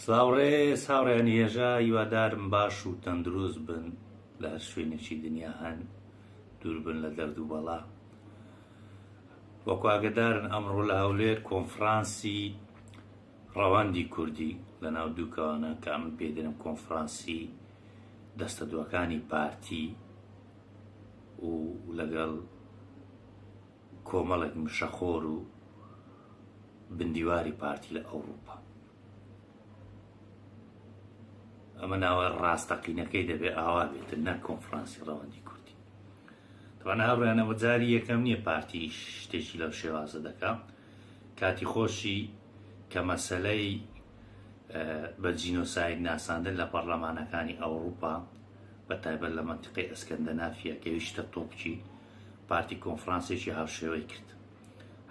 ساوڕێیان هێژا هیوادارم باش و تەندروست بن لە هەر شوێنێکی دنیا هەن دوور بن لە دەرد و بەڵا. وەکو ئاگادارن ئەمڕۆ لە هەولێر کۆنفرانسی ڕەواندی کوردی لە ناو دووکەوانە کە من پێدەنم کۆنفرانسی دەستە دووەکانی پارتی و لەگەڵ کۆمەڵێک مشەخۆر و بندیواری پارتی لە ئەوروپا. ئەمە ناوە ڕاستەقینەکەی دەبێت ئاوا بێتن نەک کۆنفرانسی ڕەواندی کوردی. تەوانە هاوڕێیانەوە جاری یەکەم نییە پارتی شتێکی لەو شێوازە دەکا. کاتی خۆشی کە مەسەلەی بە جینۆساید ناساندن لە پەرلەمانەکانی ئەوروپا بە تایبەت لە مەنتیقەی ئەسکەندەنافیە کە ویشتە تۆپچی پارتی کۆنفرانسێکی هاوشێوەی کرد.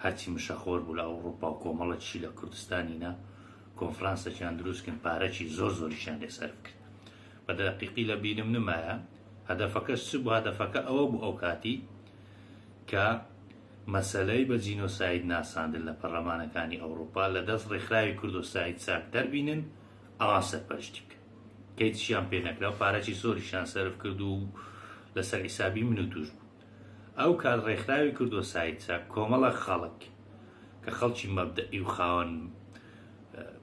هەرچی مشەخۆر بوو لە ئەوروپا و کۆمەڵەکی لە کوردستانینا کۆنفرانسێکیان دروستکن پارەکی زۆریشیان لێسەر کرد. بە دەقیقی لە بینم نمایە هەدەفەکەش چ بوو؟ هەدەفەکە ئەوە بوو ئەو کاتی کە مەسەلەی بە جینۆساید ناساندن لە پەرلەمانەکانی ئەوروپا لە دەست ڕێکخراوی کوردۆساید چاک دەربینن ئەوان سەرپەرشتی بکەن. کەیتیشیان پێ نەکرا و پارەکی زۆریشیان سەرف کرد و لەسەر حیسابی من و توش بوو. ئەو کات ڕێکخراوی کوردۆساید چاک کۆمەڵە خەڵک کە خەڵکی مەبدەئی و خاوەن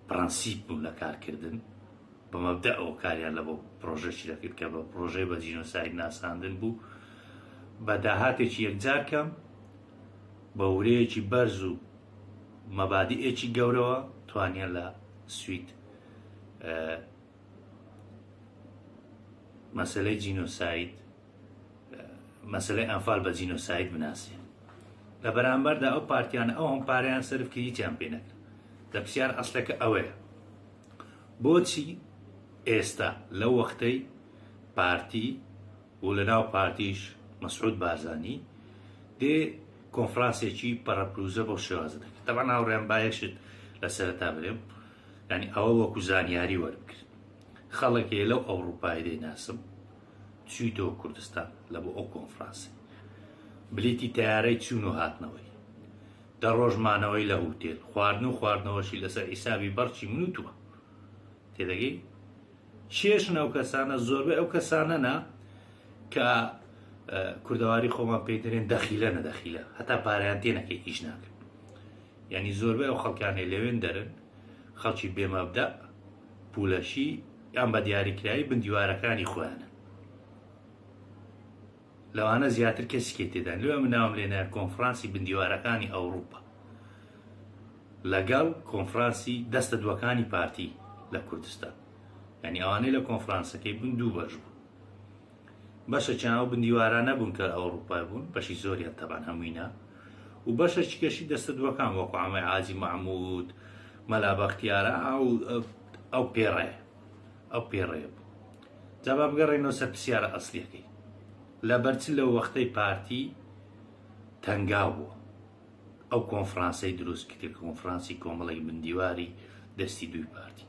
پرەنسیپ بوون لە کارکردن بە مەبدە ئەو کاریان لە بۆ پرۆژەی دەکرد کە بە پرۆژەی بە جینۆساید ناساندن بوو بە داهاتێکی یەکجار کەم بە ورەیەکی بەرز و مەبادیئێکی گەورەوە توانیان لە سوید مەسەلەی جینۆساید مەسەلەی ئەنفال بە جینۆساید بناسێن. لە بەرامبەردا ئەو پارتیانە ئەو هەم پارەیان سەرف کرد هیچیان پێ نەکرد. دەپرسیار ئەسلەکە ئەوەیە بۆچی ئێستا لەو وەختەی پارتی و لەناو پارتیش مەسعود بارزانی دێ کۆنفرانسێکی پەرەپروزە بۆ شێوازە دەکرد. تەبەن هاوڕێیان بایەشت لە سەرەتا بڵێم یعنی ئەوە وەکو زانیاری وەربگرت. خەڵکێ لەو ئەوروپای دەیناسم چوویتەوە کوردستان لە بۆ ئەو کۆنفرانسی بلیتی تەیارەی چوون و هاتنەوەی دە ڕۆژمانەوەی لە هوتێل خواردن و خواردنەوەشی لەسەر حیسابی بەرچی من و تووە. تێدەگەی چێشن ئەو کەسانە زۆربەی ئەو کەسانەنا کە کوردەواری خۆمان پێی دەرێن دەخیلە نەدەخیلە هەتا پارەیان تێ نەکەی هیچ ناکرد. یعنی زۆربەی ئەو خەڵکانەی لەوێن دەرن خەڵکی بێمەبدە پولەشی یان بە دیاریکراوی بندیوارەکانی خۆیانە. لەوانە زیاتر کەسێکی تێدان لێوە من ناوم لێنە کۆنفرانسی بندیوارەکانی ئەوروپا لەگەڵ کۆنفرانسی دەستە دووەکانی پارتی لە کوردستان. یعنی ئەوانەی لە کۆنفرانسەکەی بوون دوو بەش بوون. بەشەکیان ئەو بندیوارانە بوون کە ئەوروپای بوون بەشی زۆریان تەبان هەمووینا و بەشێکی کەشی دەستە دووەکان وەکو عەمەی حاجی مەحموود مەلا بەختیارە ئەو پێڕەیە بوو. جا با بگەڕێنەوە سەر پرسیارە ئەسلیەکەی لەبەرچ لەو وەختەی پارتی تەنگاو بووە ئەو کۆنفرانسەی دروست کرد کۆنفرانسی کۆمەڵی بندیواری دەستی دووی پارتی.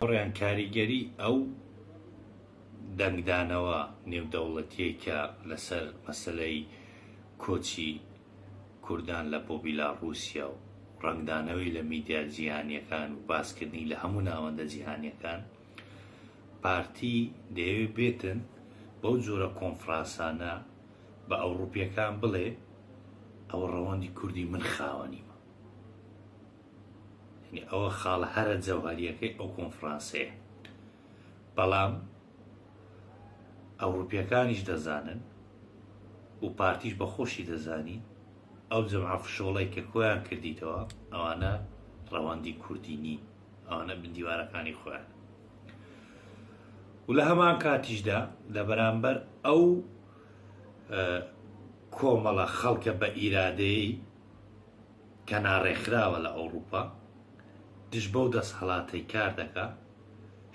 ڕێیان کاریگەری ئەو دەنگدانەوە نێودەوڵەتیەی کە لەسەر مەسەلەی کۆچی کوردان لە بۆ بیلاڕووسیا و ڕەنگدانەوەی لە میدیا جیهانیەکان و باسکردنی لە هەموو ناوەندە جیهانیەکان پارتی دەیەوێت بێتن بەو جۆرە کۆنفرانسانە بە ئەوروپیەکان بڵێ ئەوە ڕەواندی کوردی من خاوەنیمە. یعنی ئەوە خاڵە هەرە جەوهەریەکەی ئەو کۆنفرانسەیە. بەڵام ئەوروپیەکانیش دەزانن و پارتیش بەخۆشی دەزانی ئەو جەمعە فشۆڵەی کە خۆیان کردیتەوە ئەوانە ڕەواندی کوردی نین، ئەوانە بندیوارەکانی خۆیان. و لە هەمان کاتیشدا لە بەرامبەر ئەو کۆمەڵە خەڵکە بە ئیرادەیەی کە ناڕێکخراوە لە ئەوروپا دژ بەو دەست هەڵاتەی کار دەکا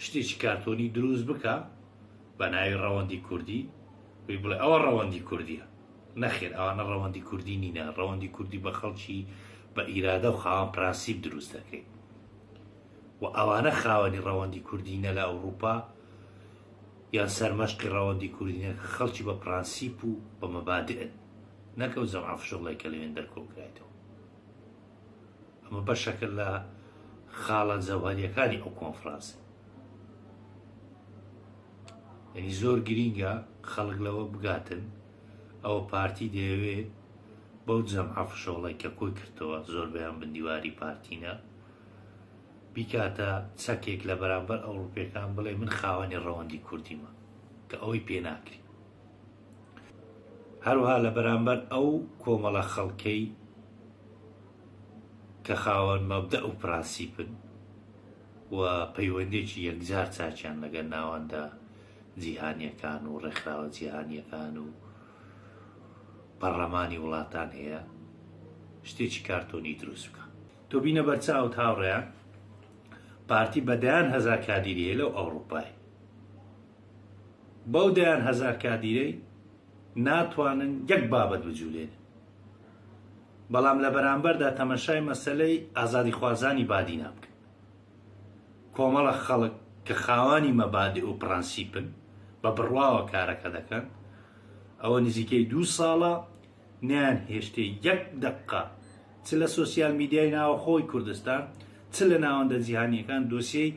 شتێکی کارتۆنی دروست بکە بە ناوی ڕەواندی کوردی وی بڵێ ئەوە ڕەواندی کوردیە. نەخێر ئەوانە ڕەواندی کوردی نینە. ڕەواندی کوردی بە خەڵکی بە ئیرادە و خاوەن پرەنسیپ دروست دەکەی و ئەوانە خاوەنی ڕەواندی کوردینە لە ئەوروپا یان سەرمەشقی ڕەواندی کوردینە خەڵکی بە پرەنسیپ و بە مەبادئن نەکە و جەمعە فشۆڵەی کە لەوێن دەرکۆکرایەوە. ئەمە بەشەکە لە خاڵە جەوهەریەکانی ئەو کۆنفرانسە. یعنی زۆر گرینگە خەڵک لەوە بگاتن ئەوە پارتی دەیەوێت بەو جەمعە فشۆڵی کە کۆی کردەوە زۆر بەیان بندیواری پارتینە بیکاتە چەکێک لە بەرامبەر ئەوروپیەکان بڵێ من خاوەنی ڕەوەندی کوردیمە کە ئەوەی پێ ناکری. هەروها لە بەرامبەر ئەو کۆمەڵە خەڵکەی کە خاوەن مەبدە و پرانسیپن و پەیوەندێکی یەکجار چاچیان لەگەڵ ناوەندە جیهانیەکان و ڕێکخراوە جیهانیەکان و پەرلەمانی وڵاتان هەیە شتێکی کارتۆنی دروست بکە. تۆ بینە بەرچاو هاوڕێیان پارتی بەدەیان هەزار کادیری هەیە لەو ئەوروپای، بەو دەیان هەزار کادیرەی ناتوانن یەک بابەت بجوولێن، بەڵام لە بەرامبەردا تەمەشای مەسەلەی ئازادی خوازانی بادی نابکەن. کۆمەڵە خەڵک کە خاوانی مەبادی و پرانسیپن بە بڕواوە کارەکە دەکەن، ئەوە نزیکەی 2 ساڵە نیان هێشتێ یەک دەقە چ لە سۆسیال میدیای ناوەخۆی کوردستان چ لە ناوەندە جیهانیەکان دۆسیەی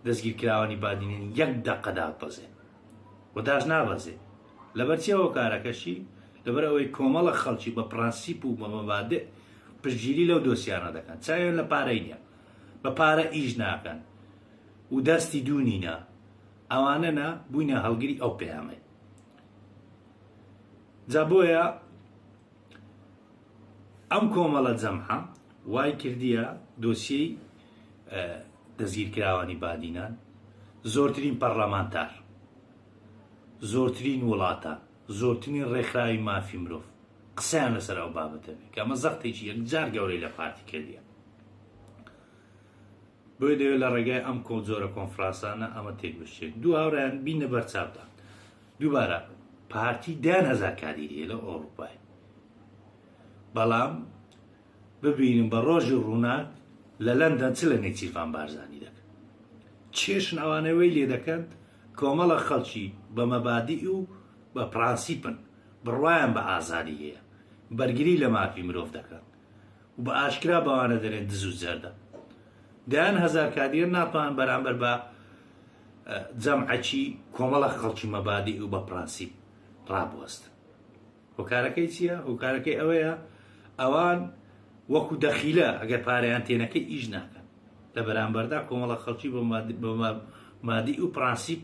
دەستگیرکراوانی بادینێن یەک دەقە دابەزێن و داش نابەزێ. لەبەرچیەوە کارەکەشی لەبەر ئەوەی کۆمەڵە خەڵکی بە پرانسیپ و بە مەبادێ پشتگیری لەو دۆسیانە دەکەن، چاوێن لە پارەی نییە، بە پارە ئیش ناکەن و دەستی دوونینە، ئەوانە نە بووینە هەڵگری ئەو پەیامەی. جا بۆیە ئەم کۆمەڵە جەمعە وای کردیە دۆسیەی دەستگیرکراوانی بادینان زۆرترین پەرلەمانتار، زۆرترین وڵاتان، زۆرترین ڕێکخراوی مافی مرۆڤ قسەیان لەسەر ئەو بابەتە بێت کە ئەمە زەختێکی یەکجار گەورەی لە پارتی کردیە. بۆیە دەوێت لە ڕێگای ئەم جۆرە کۆنفرانسانە ئەمە تێک بشێت. دوو هاوڕێیان بینە بەرچاودا دووبارە پارتی 10,000 کادیری هەیە لە ئەوروپای، بەڵام ببینم بە ڕۆژی ڕووناک لە لەندەن چ لە نێچیروان بارزانی دەکەن، چێشن ئەوانەوەی لێ دەکەن کۆمەڵە خەڵکی بە مەبادی و بە پرانسیپن بڕوایان بە ئازادی هەیە، بەرگری لە مافی مرۆڤ دەکەن و بە ئاشکرا بەوانە دەرێن دز و جەردە. 10,000 کادیر ناتوان بەرامبەر بە جەمعەکی کۆمەڵە خەڵکی مەبادی و بە پرانسیپ ڕابوەستن. هۆکارەکەی چییە؟ هۆکارەکەی ئەوەیە ئەوان وەکو دەخیلە ئەگەر پارەیان تێنەکەی ئیش ناکەن، لە بەرامبەردا کۆمەڵە خەڵکی بە مادی و پرانسیپ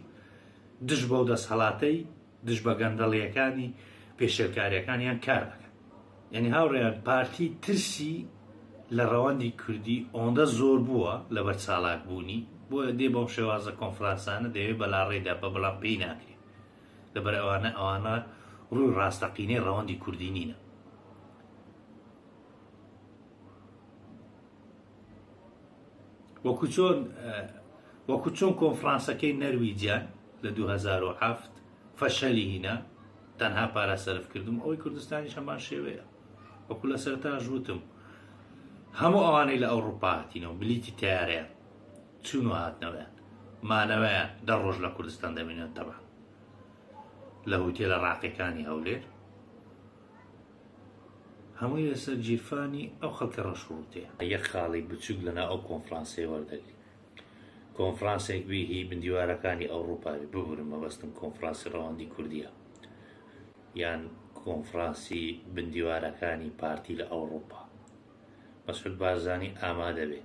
دژ بەو دەسەڵاتەی دژ بە گەندەڵیەکانی پێشێلکاریەکانیان کار دەکەن. یعنی هاوڕێیان پارتی ترسی لە ڕەوەندی کوردی ئەوەندە زۆر بووە لەبەر چالاک بوونی، بۆیە دێ بەم شێوازە کۆنفرانسانە دەوێت بەلاڕێدا بە بەڵام پێی ناکرێت، لەبەر ئەوانە ڕووی ڕاستەقینەی ڕەوەندی کوردی نینە. وەکو چۆن کۆنفرانسەکەی نەرویجیان لە 2007 فەشەلی هینە، تەنها پارە سەرف کردم، ئەوەی کوردستانیش هەمان شێوەیە. وەکو لە سەرتاش وتم هەموو ئەوانەی لە ئەوروپا هاتینەوە بلیتی تیارەیان چون و هاتنەوەیان مانەوەیان 10 ڕۆژ لە کوردستان دەمێنێن تەبان لە هوتێلە ڕاقیەکانی هەولێر، هەمووی لەسەر گیرفانی ئەو خەڵکە ڕەشوڕوتەیە. یەک خاڵی بچووک لەنا ئەو کۆنفرانسەی وەردەگری، کۆنفرانسێک بی هی بندیوارەکانی ئەوروپای ببورم مەبەستم کۆنفرانسی ڕەوەندی کوردیە یان کۆنفرانسی بندیوارەکانی پارتی لە ئەوروپا. مەسعود بارزانی ئامادە بێ،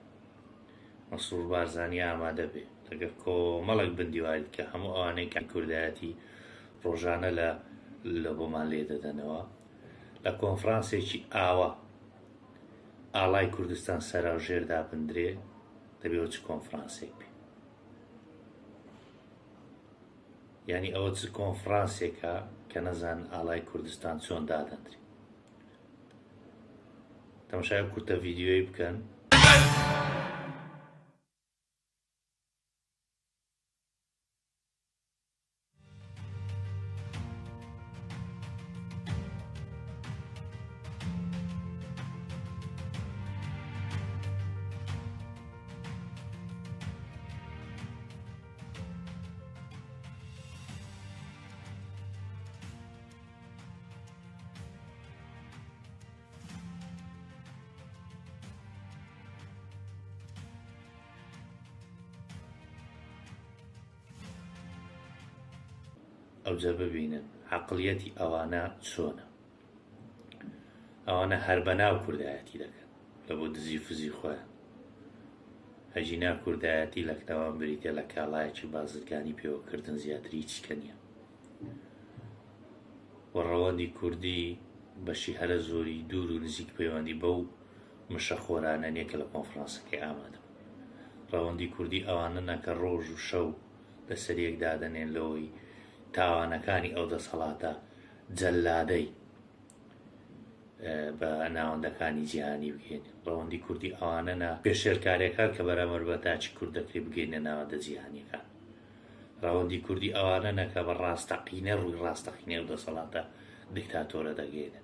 مەسعود بارزانی ئامادە بێ لەگەڵ کۆمەڵێک بندیواری کە هەموو ئەوانەی کە کوردایەتی ڕۆژانە لە بۆمان لێ دەدەنەوە لە کۆنفرانسێکی ئاوا ئاڵای کوردستان سەراوژێردا بندرێ دەبێت چ کۆنفرانسێک بێ. یعنی ئەوە چ کۆنفرانسێکە کە نەزان ئاڵای کوردستان چۆن دادەندرێ. تەماشای کورتە ڤیدیۆی بکەن. ئەوجە ببینن عەقڵیەتی ئەوانە چۆنە. ئەوانە هەر بەناو کوردایەتی دەکەن لە بۆ دزی فزی خۆیان. هەژینا کوردایەتی لە کتەوان بریتە لە کاڵایەکی بازرگانی پێوەکردن زیاتر هیچکە نییە. وە ڕەوەندی کوردی بەشی هەرە زۆری دوور و نزیک پەیوەندی بەو مشە خۆرانە نییە کە لە کۆنفرانسەکەی ئامادە. ڕەوەندی کوردی ئەوانە نەکە ڕۆژ و شەو لەسەر یەکدا دەنێن لەوەی تاوانەکانی ئەو دەسەڵاتە جەلادەی بە ناوەندەکانی جیهانی بگەین. ڕەوەندی کوردی ئەوانەنە پێشێرکارێکان کە بەرامبەر بە تاچی کوردەکری بگەینە ناوەندە جیهانیەکان. ڕەوەندی کوردی ئەوانەنە کە بە ڕاستەقینە ڕووی ڕاستەقینە ئەو دەسەڵاتە دیکتاتۆرە دەگەینە.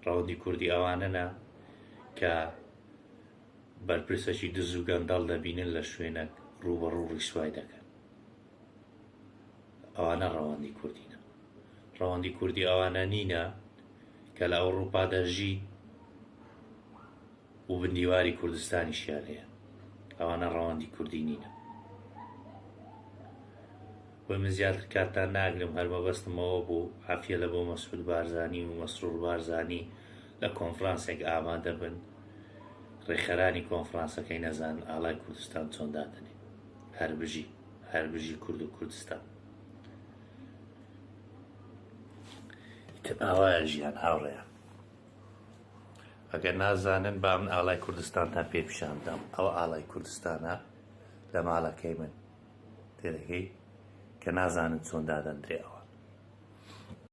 ڕەوەندی کوردی ئەوانەنە کە بەرپرسەکی دز و گەندەڵ دەبینن لە شوێنێک ڕووبەڕوو ڕیسوای دەکەن. ئەوانە ڕەوەندی کوردینە. ڕەوەندی کوردی ئەوانە نینە کە لە ئەوروپادا ژی و بندیواری کوردستانیشیان هەیە. ئەوانە ڕەوەندی کوردی نینە. بۆی من زیاتر کاتتان ناگرم، هەر مەبەستمەوە بوو عافیە لە بۆ مەسعود بارزانی و مەسرور بارزانی لە کۆنفرانسێک ئامادە بن، ڕێخەرانی کۆنفرانسەکەی نەزانن ئاڵای کوردستان چۆن دادەنێ، هەربژی کورد و کوردستان. ئاوایە ژیان هاوڕێیان. ئەگەر نازانن با من ئاڵای کوردستانتان پێ پیشاندەم. ئەوە ئاڵای کوردستانە لە ماڵەکەی من تێدەگەی کە نازانن چۆن دادەندرێ ئەوە.